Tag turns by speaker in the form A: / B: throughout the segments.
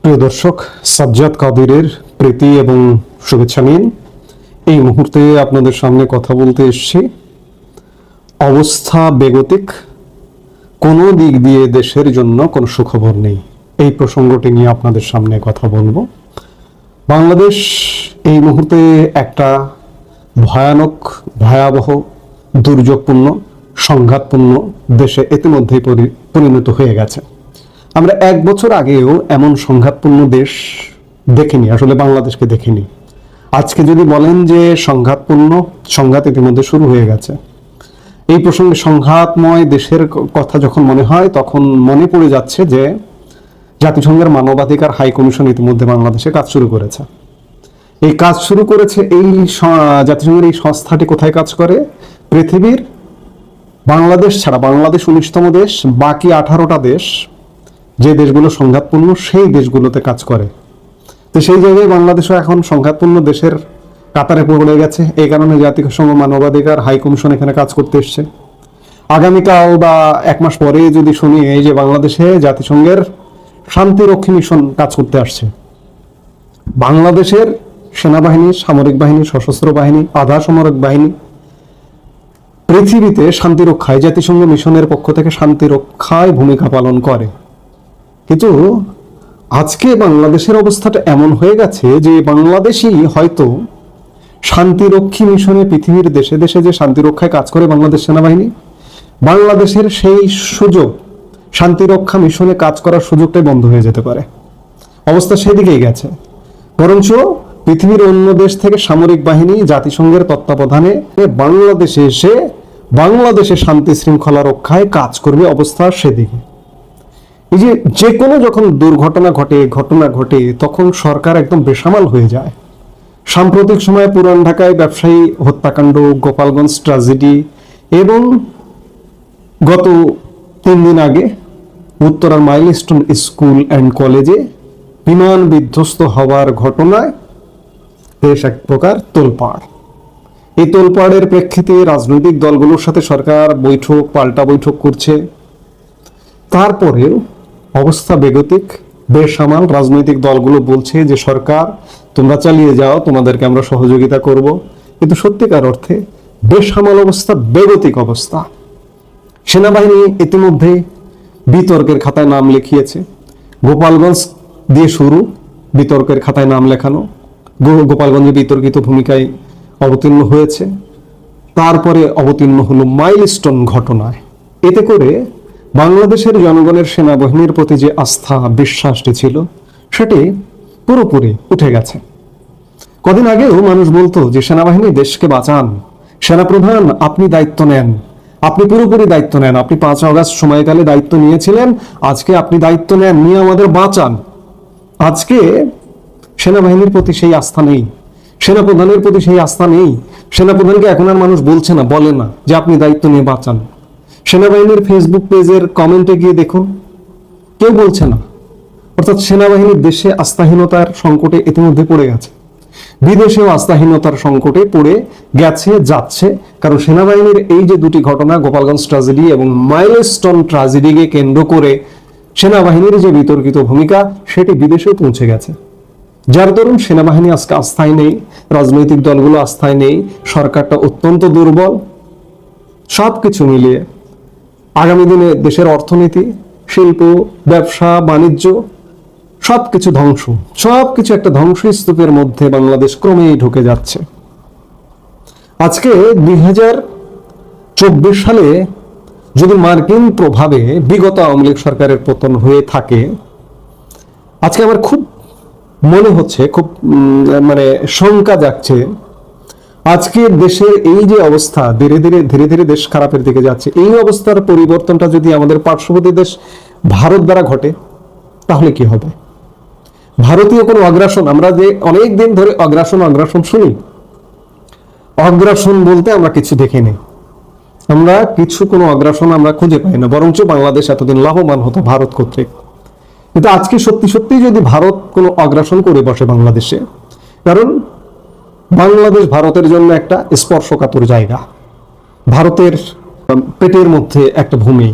A: প্রিয় দর্শক, সাজ্জাদ কাদিরের প্রীতি এবং শুভেচ্ছা নিন। এই মুহূর্তে আপনাদের সামনে কথা বলতে এসেছি। অবস্থা বেগতিক, কোনো দিক দিয়ে দেশের জন্য কোনো সুখবর নেই। এই প্রসঙ্গটি নিয়ে আপনাদের সামনে কথা বলবো। বাংলাদেশ এই মুহূর্তে একটা ভয়ানক, ভয়াবহ, দুর্যোগপূর্ণ, সংঘাতপূর্ণ দেশে ইতিমধ্যেই পরিণত হয়ে গেছে। আমরা 1 বছর আগেও এমন সংঘাতপূর্ণ দেশ দেখিনি, আসলে বাংলাদেশকে দেখিনি। আজকে যদি বলেন যে সংঘাত ইতিমধ্যে শুরু হয়ে গেছে। এই প্রসঙ্গে সংঘাতময় দেশের কথা যখন মনে হয়, তখন মনে পড়ে যাচ্ছে যে জাতিসংঘের মানবাধিকার হাই কমিশন ইতিমধ্যে বাংলাদেশে কাজ শুরু করেছে। এই কাজ শুরু করেছে, এই জাতিসংঘের এই সংস্থাটি কোথায় কাজ করে? পৃথিবীর বাংলাদেশ ছাড়া, বাংলাদেশ 19তম দেশ, বাকি 18টা দেশ, যে দেশগুলো সংঘাতপূর্ণ সেই দেশগুলোতে কাজ করে। তো সেই জায়গায় বাংলাদেশও এখন সংঘাতপূর্ণ দেশের কাতারে পড়ে গেছে। এই কারণে জাতিসংঘ মানবাধিকার হাই কমিশন এখানে কাজ করতে এসছে। আগামীকাল বা 1 মাস পরে যদি শুনি এই যে বাংলাদেশে জাতিসংঘের শান্তিরক্ষী মিশন কাজ করতে আসছে, বাংলাদেশের সেনাবাহিনী, সামরিক বাহিনী, সশস্ত্র বাহিনী, আধা সামরিক বাহিনী পৃথিবীতে শান্তিরক্ষায়, জাতিসংঘ মিশনের পক্ষ থেকে শান্তিরক্ষায় ভূমিকা পালন করে। কিন্তু আজকে বাংলাদেশের অবস্থাটা এমন হয়ে গেছে যে বাংলাদেশই হয়তো শান্তিরক্ষী মিশনে, পৃথিবীর দেশে দেশে যে শান্তিরক্ষায় কাজ করে বাংলাদেশ সেনাবাহিনী, বাংলাদেশের সেই সুযোগ, শান্তিরক্ষা মিশনে কাজ করার সুযোগটাই বন্ধ হয়ে যেতে পারে। অবস্থা সেদিকেই গেছে। বরঞ্চ পৃথিবীর অন্য দেশ থেকে সামরিক বাহিনী জাতিসংঘের তত্ত্বাবধানে বাংলাদেশে এসে বাংলাদেশে শান্তি শৃঙ্খলা রক্ষায় কাজ করবে, অবস্থা সেদিকে। এই যে কোনো যখন ঘটনা ঘটে তখন সরকার একদম বেসামাল হয়ে যায়। সাম্প্রতিক সময়ে পুরান ঢাকায় ব্যবসায়ী হত্যাকাণ্ড, গোপালগঞ্জ ট্র্যাজেডি এবং গত 3 দিন আগে উত্তরার মাইলস্টোন স্কুল অ্যান্ড কলেজে বিমান বিধ্বস্ত হওয়ার ঘটনায় দেশ এক প্রকার তোলপাড়। এই তোলপাড়ের প্রেক্ষিতে রাজনৈতিক দলগুলোর সাথে সরকার পাল্টা বৈঠক করছে। তারপরেও অবস্থা বেগতিক, বেসামাল। রাজনৈতিক দলগুলো বলছে যে সরকার তোমরা চালিয়ে যাও, তোমাদেরকে আমরা সহযোগিতা করব। কিন্তু সত্যিকার অর্থে বেসামাল অবস্থা, বেগতিক অবস্থা। সেনাবাহিনী ইতিমধ্যে বিতর্কের খাতায় নাম লিখিয়েছে। গোপালগঞ্জ দিয়ে শুরু, বিতর্কের খাতায় নাম লেখানো, গোপালগঞ্জে বিতর্কিত ভূমিকায় অবতীর্ণ হয়েছে। তারপরে অবতীর্ণ হলো মাইলস্টোন ঘটনায়। এতে করে বাংলাদেশের জনগণের সেনাবাহিনীর প্রতি যে আস্থা, বিশ্বাসটি ছিল, সেটি পুরোপুরি উঠে গেছে। কদিন আগেও মানুষ বলতো যে সেনাবাহিনী দেশকে বাঁচান, সেনাপ্রধান আপনি দায়িত্ব নেন, আপনি পুরোপুরি দায়িত্ব নেন, আপনি 5 আগস্ট সময়কালে দায়িত্ব নিয়েছিলেন, আজকে আপনি দায়িত্ব নেন, নিয়ে আমাদের বাঁচান। আজকে সেনাবাহিনীর প্রতি সেই আস্থা নেই, সেনাপ্রধানের প্রতি সেই আস্থা নেই। সেনাপ্রধানকে এখন আর মানুষ বলে না যে আপনি দায়িত্ব নিয়ে বাঁচান। সেনাবাহিনীর ফেসবুক পেজের কমেন্টে গিয়ে দেখুন, কেউ বলছে না। অর্থাৎ সেনাবাহিনীর দেশে আস্থাহীনতার সংকটে ইতিমধ্যে পড়ে গেছে, বিদেশেও আস্থাহীনতার সংকটে পড়ে গেছে, যাচ্ছে। কারণ সেনাবাহিনীর এই যে 2টি ঘটনা, গোপালগঞ্জ ট্র্যাজেডি এবং মাইলস্টোন ট্র্যাজেডিকে কেন্দ্র করে সেনাবাহিনীর যে বিতর্কিত ভূমিকা, সেটি বিদেশেও পৌঁছে গেছে। যার দরুন সেনাবাহিনী আজকে আস্থায় নেই, রাজনৈতিক দলগুলো আস্থায় নেই, সরকারটা অত্যন্ত দুর্বল। সবকিছু মিলিয়ে আগামী দিনে দেশের অর্থনীতি, শিল্প, ব্যবসা, বাণিজ্য সবকিছু ধ্বংস, সবকিছু একটা ধ্বংসস্তূপের মধ্যে বাংলাদেশ ক্রমেই ঢুকে যাচ্ছে। আজকে 2024 সালে যদি মার্কিন প্রভাবে বিগত আওয়ামী লীগ সরকারের পতন হয়ে থাকে, আজকে আমার খুব মনে হচ্ছে, খুব শঙ্কা যাচ্ছে, আজকে দেশের এই যে অবস্থা, ধীরে ধীরে দেশ খারাপের দিকে যাচ্ছে, এই অবস্থার পরিবর্তনটা যদি আমাদের পার্শ্ববর্তী দেশ ভারত দ্বারা ঘটে, তাহলে কি হবে? ভারতীয় কোনো আগ্রাসন, আমরা যে অনেক দিন ধরে আগ্রাসন শুনি, অগ্রাসন বলতে আমরা কিছু দেখিনি, আমরা কোনো আগ্রাসন আমরা খুঁজে পাই না। বরঞ্চ বাংলাদেশ এতদিন লাভবান হতো ভারত কর্তৃক। কিন্তু আজকে সত্যি যদি ভারত কোনো আগ্রাসন করে বসে বাংলাদেশে, কারণ বাংলাদেশ ভারতের জন্য একটা স্পর্শকাতর জায়গা, ভারতের পেটের মধ্যে একটা ভূমি।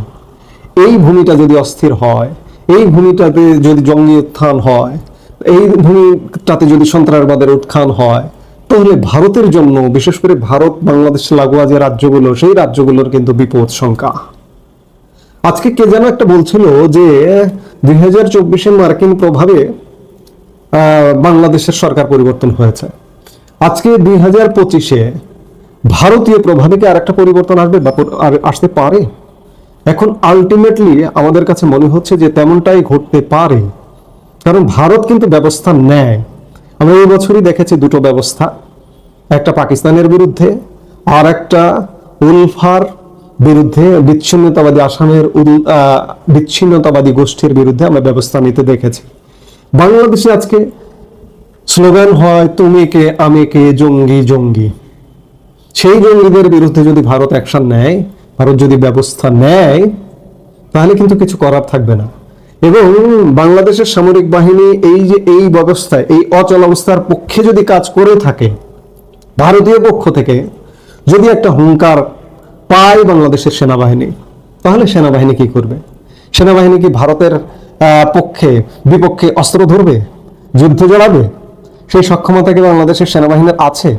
A: এই ভূমিটা যদি অস্থির হয়, এই ভূমিটাতে যদি জঙ্গি উত্থান হয়, এই ভূমিটাতে যদি সন্ত্রাসবাদের উত্থান হয়, তাহলে ভারতের জন্য, বিশেষ করে ভারত বাংলাদেশ লাগোয়া যে রাজ্যগুলো, সেই রাজ্যগুলোর কিন্তু বিপদ সংখ্যা। আজকে কে যেন একটা বলছিল যে 2024 মার্কিন প্রভাবে বাংলাদেশের সরকার পরিবর্তন হয়েছে। আজকে 2025 ভারতীয় প্রভাবে কি আর একটা পরিবর্তন আসবে বা আসতে পারে? এখন আলটিমেটলি আমাদের কাছে মনে হচ্ছে যে তেমনটাই ঘটতে পারে, কারণ ভারত কিন্তু ব্যবস্থা নেয়। আমরা এই বছরই দেখেছি দুটো ব্যবস্থা, একটা পাকিস্তানের বিরুদ্ধে আর একটা উলফার বিরুদ্ধে, বিচ্ছিন্নতাবাদী আসামের বিচ্ছিন্নতাবাদী গোষ্ঠীর বিরুদ্ধে আমরা ব্যবস্থা নিতে দেখেছি। বাংলাদেশে আজকে স্লোগান হয় তুমি কে আমি কে, জঙ্গি জঙ্গি। সেই জঙ্গিদের বিরুদ্ধে যদি ভারত অ্যাকশন নেয়, ভারত যদি ব্যবস্থা নেয়, তাহলে কিন্তু কিছু করার থাকবে না। এবং বাংলাদেশের সামরিক বাহিনী এই যে এই ব্যবস্থায়, এই অচল অবস্থার পক্ষে যদি কাজ করে থাকে, ভারতীয় পক্ষ থেকে যদি একটা হুঙ্কার পায় বাংলাদেশের সেনাবাহিনী, তাহলে সেনাবাহিনী কি করবে? সেনাবাহিনী কি ভারতের পক্ষে বিপক্ষে অস্ত্র ধরবে, যুদ্ধ জড়াবে? সেই সক্ষমতা কি বাংলাদেশের সেনাবাহিনীর আছে?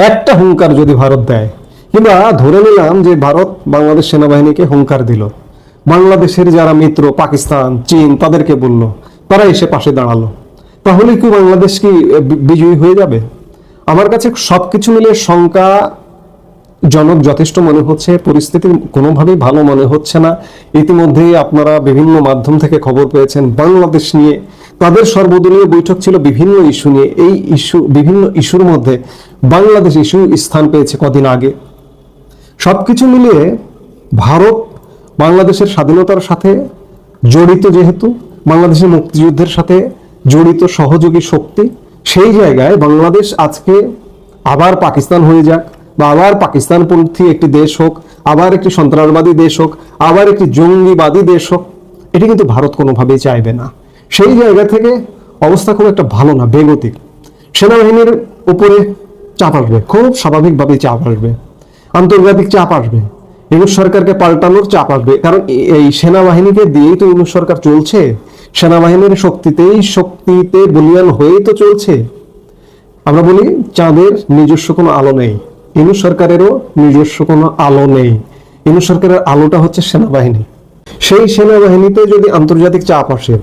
A: একটা হুঙ্কার যদি ভারত দেয়, কিংবা ধরে নিলাম যে ভারত বাংলাদেশ সেনাবাহিনীকে হুঙ্কার দিল, বাংলাদেশের যারা মিত্র পাকিস্তান, চীন, তাদেরকে বলল, তারা এসে পাশে দাঁড়ালো, তাহলে কি বাংলাদেশ কি বিজয়ী হয়ে যাবে? আমার কাছে সবকিছু মিলে শঙ্কা জনক যথেষ্ট মনে হচ্ছে। পরিস্থিতি কোনোভাবেই ভালো মনে হচ্ছে না। ইতিমধ্যেই আপনারা বিভিন্ন মাধ্যম থেকে খবর পেয়েছেন বাংলাদেশ নিয়ে তাদের সর্বদলীয় বৈঠক ছিল বিভিন্ন ইস্যু নিয়ে। এই বিভিন্ন ইস্যুর মধ্যে বাংলাদেশ ইস্যু স্থান পেয়েছে কদিন আগে। সবকিছু মিলিয়ে ভারত বাংলাদেশের স্বাধীনতার সাথে জড়িত, যেহেতু বাংলাদেশের মুক্তিযুদ্ধের সাথে জড়িত সহযোগী শক্তি, সেই জায়গায় বাংলাদেশ আজকে আবার পাকিস্তান হয়ে যাক, বা আবার পাকিস্তানপন্থী একটি দেশ হোক, আবার একটি সন্ত্রাসবাদী দেশ হোক, আবার একটি জঙ্গিবাদী দেশ হোক, এটি কিন্তু ভারত কোনোভাবেই চাইবে না। সেই জায়গা থেকে অবস্থা খুব একটা ভালো না, বেগতিক। সেনাবাহিনীর উপরে চাপ আসবে, খুব স্বাভাবিকভাবেই চাপ আসবে, আন্তর্জাতিক চাপ আসবে, ইউনূস সরকারকে পাল্টানোর চাপ আসবে। কারণ এই সেনাবাহিনীকে দিয়েই তো ইউনূস সরকার চলছে, সেনাবাহিনীর শক্তিতে বলিয়ান হয়েই তো চলছে। আমরা বলি চাঁদের নিজস্ব কোনো আলো নেই, ইউনূস সরকারেরও নিজস্ব কোনো আলো নেই। ইউনূস সরকারের আলোটা হচ্ছে সেনাবাহিনী। সেই সেনাবাহিনীতে যদি আন্তর্জাতিক চাপ আসে,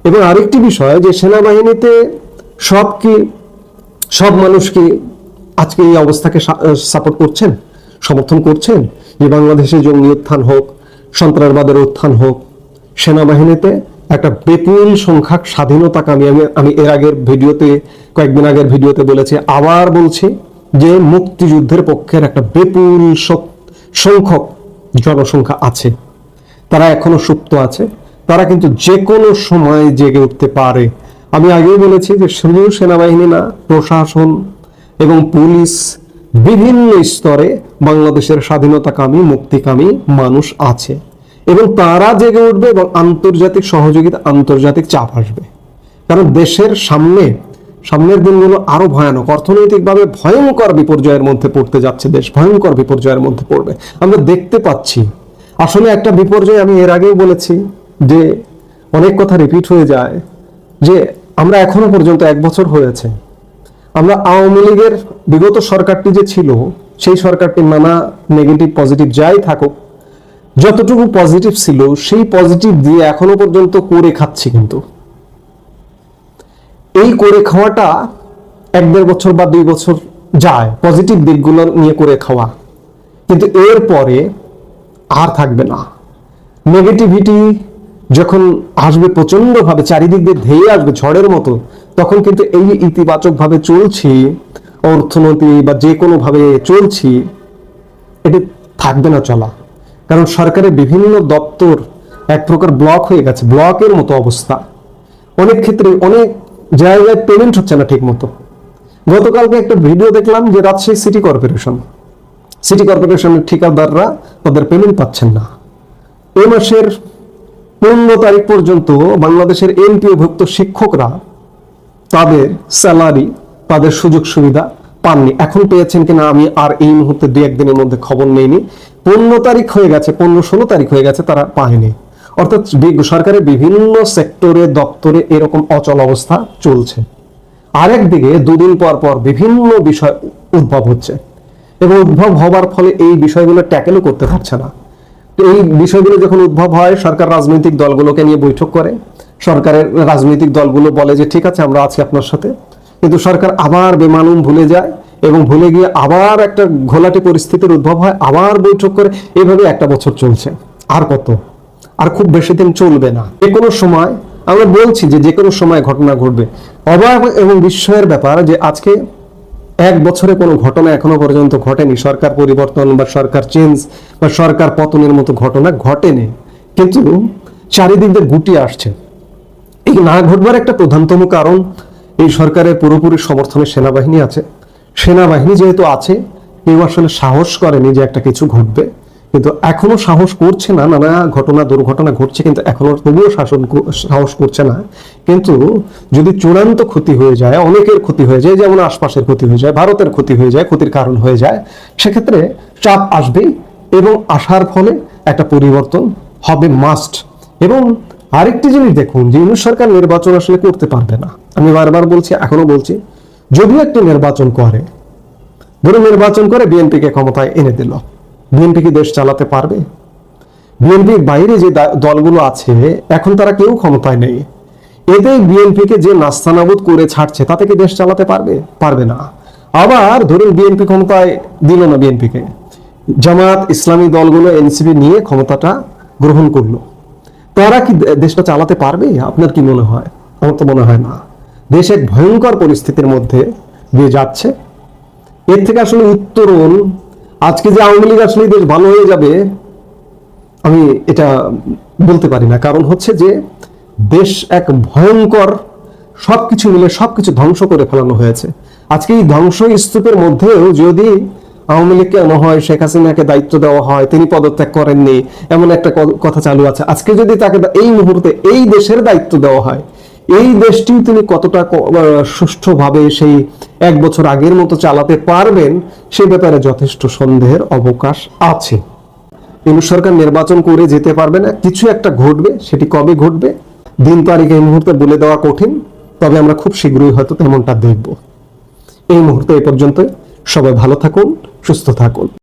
A: এবং আরেকটি বিষয় যে সেনাবাহিনীতে সব মানুষ কি আজকে এই অবস্থাকে সাপোর্ট করছেন, সমর্থন করছেন যে বাংলাদেশে জঙ্গি উত্থান হোক, সন্ত্রাসবাদের উত্থান হোক? সেনাবাহিনীতে একটা বিপুল সংখ্যক স্বাধীনতাকামী, আমি এর আগের ভিডিওতে, কয়েকদিন আগের ভিডিওতে বলেছি, আবার বলছি যে মুক্তিযুদ্ধের পক্ষের একটা বিপুল সংখ্যক জনসংখ্যা আছে। তারা এখনো সুপ্ত আছে, তারা কিন্তু যে কোনো সময় জেগে উঠতে পারে। আমি আগেই বলেছি যে শুধু সেনাবাহিনী না, প্রশাসন এবং পুলিশ, বিভিন্ন স্তরে বাংলাদেশের স্বাধীনতাকামী, মুক্তিকামী মানুষ আছে, এবং তারা জেগে উঠবে এবং আন্তর্জাতিক সহযোগিতা, আন্তর্জাতিক চাপ আসবে। কারণ দেশের সামনের দিনগুলো আরো ভয়ানক, অর্থনৈতিকভাবে ভয়ঙ্কর বিপর্যয়ের মধ্যে পড়তে যাচ্ছে দেশ, ভয়ঙ্কর বিপর্যয়ের মধ্যে পড়বে। আমরা দেখতে পাচ্ছি আসলে একটা বিপর্যয়। আমি এর আগেও বলেছি যে অনেক কথা রিপিট হয়ে যায়, যে আমরা এখনো পর্যন্ত 1 বছর হয়েছে, আমরা আওয়ামী লীগের বিগত সরকারটি যে ছিল, সেই সরকারটির নানা নেগেটিভ পজিটিভ যাই থাকুক, যতটুকু পজিটিভ ছিল সেই পজিটিভ দিয়ে এখনো পর্যন্ত করে খাচ্ছি। কিন্তু এই করে খাওয়াটা 1-1.5 বছর বা 2 বছর যায়, পজিটিভ দিকগুলো নিয়ে করে খাওয়া, কিন্তু এরপরে আর থাকবে না। নেগেটিভিটি যখন আসবে প্রচন্ডভাবে, চারিদিক দিয়ে ধেয়ে আসবে ঝড়ের মতো, তখন কিন্তু এই ইতিবাচক ভাবে চলছি, অর্থনীতি বা যে কোনো ভাবে চলছি, এটি থাকবে না চলা। কারণ সরকারের বিভিন্ন দপ্তর এক প্রকার ব্লক হয়ে গেছে, ব্লকের মতো অবস্থা। অনেক ক্ষেত্রে অনেক জায়গায় পেমেন্ট হচ্ছে না ঠিক মতো। গতকালকে একটা ভিডিও দেখলাম যে রাজশাহী সিটি কর্পোরেশনের ঠিকাদাররা তাদের পেমেন্ট পাচ্ছেন না। এই মাসের 15 তারিখ পর্যন্ত বাংলাদেশের এমপিওভুক্ত শিক্ষকরা তাদের স্যালারি, তাদের সুযোগ সুবিধা পাননি। এখন পেয়েছেন কিনা আমি আর এই মুহূর্তে 2-1 দিনের মধ্যে খবর নেইনি। 15 তারিখ হয়ে গেছে, 15-16 তারিখ হয়ে গেছে, তারা পায়নি। অর্থাৎ সরকারের বিভিন্ন সেক্টরে দপ্তরে এরকম অচল অবস্থা চলছে। আরেকদিকে দুদিন পর পর বিভিন্ন বিষয় উদ্ভব হচ্ছে এবং উদ্ভব হবার ফলে এই বিষয়গুলো ট্যাকেলও করতে পারছে না। তো এই বিষয়গুলো যখন উদ্ভব হয়, সরকার রাজনৈতিক দলগুলোকে নিয়ে বৈঠক করে, সরকারের রাজনৈতিক দলগুলো বলে যে ঠিক আছে আমরা আছি আপনার সাথে, কিন্তু সরকার আবার বেমালুম ভুলে যায় এবং ভুলে গিয়ে আবার একটা ঘোলাটে পরিস্থিতির উদ্ভব হয়, আবার বৈঠক করে। এভাবে একটা বছর চলছে। আর কত? আর খুব বেশি দিন চলবে না। যে কোনো সময়, আমরা বলছি যে কোনো সময় ঘটনা ঘটবে। অবাক এবং বিস্ময়ের ব্যাপার যে আজকে এক বছরে কোনো ঘটনা এখনো পর্যন্ত ঘটেনি, সরকার পরিবর্তন বা সরকার চেঞ্জ বা সরকার পতনের মতো ঘটনা ঘটেনি, কিন্তু চারিদিক দিয়ে গুটিয়ে আসছে। এই না ঘটবার একটা প্রধানতম কারণ, এই সরকারের পুরোপুরি সমর্থনে সেনাবাহিনী আছে। সেনাবাহিনী যেহেতু আছে, কেউ আসলে সাহস করেনি যে একটা কিছু ঘটবে, কিন্তু এখনো সাহস করছে না। নানা ঘটনা দুর্ঘটনা ঘটছে, কিন্তু এখনো তবুও সাহস করছে না। কিন্তু যদি চূড়ান্ত ক্ষতি হয়ে যায়, অনেকের ক্ষতি হয়ে যায়, যেমন আশপাশের ক্ষতি হয়ে যায়, ভারতের ক্ষতি হয়ে যায়, ক্ষতির কারণ হয়ে যায়, সেক্ষেত্রে চাপ আসবে এবং আসার ফলে একটা পরিবর্তন হবে মাস্ট। এবং আরেকটি জিনিস দেখুন, যে ইউনূস সরকার নির্বাচন আসলে করতে পারবে না। আমি বারবার বলছি, এখনো বলছি, যদিও একটি নির্বাচন করে, ধরুন নির্বাচন করে বিএনপিকে ক্ষমতায় এনে দিল, বিএনপি কি দেশ চালাতে পারবে? বিএনপির বাইরে যে দলগুলো আছে এখন তারা কেউ ক্ষমতায় নেই, এতে বিএনপিকে যে নাস্তানাবুদ করে ছাড়ছে, তাতে কি দেশ চালাতে পারবে? পারবে না। আবার ধরুন বিএনপি ক্ষমতায় দিল না, বিএনপিকে জামাত ইসলামী দলগুলো এনসিপি নিয়ে ক্ষমতাটা গ্রহণ করলো, তারা কি দেশটা চালাতে পারবে? আপনার কি মনে হয়? আমার তো মনে হয় না। দেশ এক ভয়ঙ্কর পরিস্থিতির মধ্যে দিয়ে যাচ্ছে। এর থেকে আসলে উত্তরণ, আজকে যে আওয়ামী লীগ আসলে দেশ ভালো হয়ে যাবে, আমি এটা বলতে পারি না। কারণ হচ্ছে যে দেশ এক ভয়ঙ্কর, সবকিছু মিলে সবকিছু ধ্বংস করে ফেলানো হয়েছে। আজকে এই ধ্বংস স্তূপের মধ্যেও যদি আওয়ামী লীগকে আনা হয়, শেখ হাসিনাকে দায়িত্ব দেওয়া হয়, তিনি পদত্যাগ করেননি, এমন একটা কথা চালু আছে। আজকে যদি তাকে এই মুহূর্তে এই দেশের দায়িত্ব দেওয়া হয়, এই দেশটিও তিনি কতটা সুষ্ঠুভাবে সেই এক বছর আগের মতো চালাতে পারবেন, সে ব্যাপারে যথেষ্ট সন্দেহের অবকাশ আছে। ইউনূস সরকার নির্বাচন করে যেতে পারবে না, কিছু একটা ঘটবে। সেটি কবে ঘটবে, দিন তারিখ এই মুহূর্তে বলে দেওয়া কঠিন, তবে আমরা খুব শীঘ্রই হয়তো তেমনটা দেখব। এই মুহূর্তে এই পর্যন্ত। সবাই ভালো থাকুন, সুস্থ থাকুন।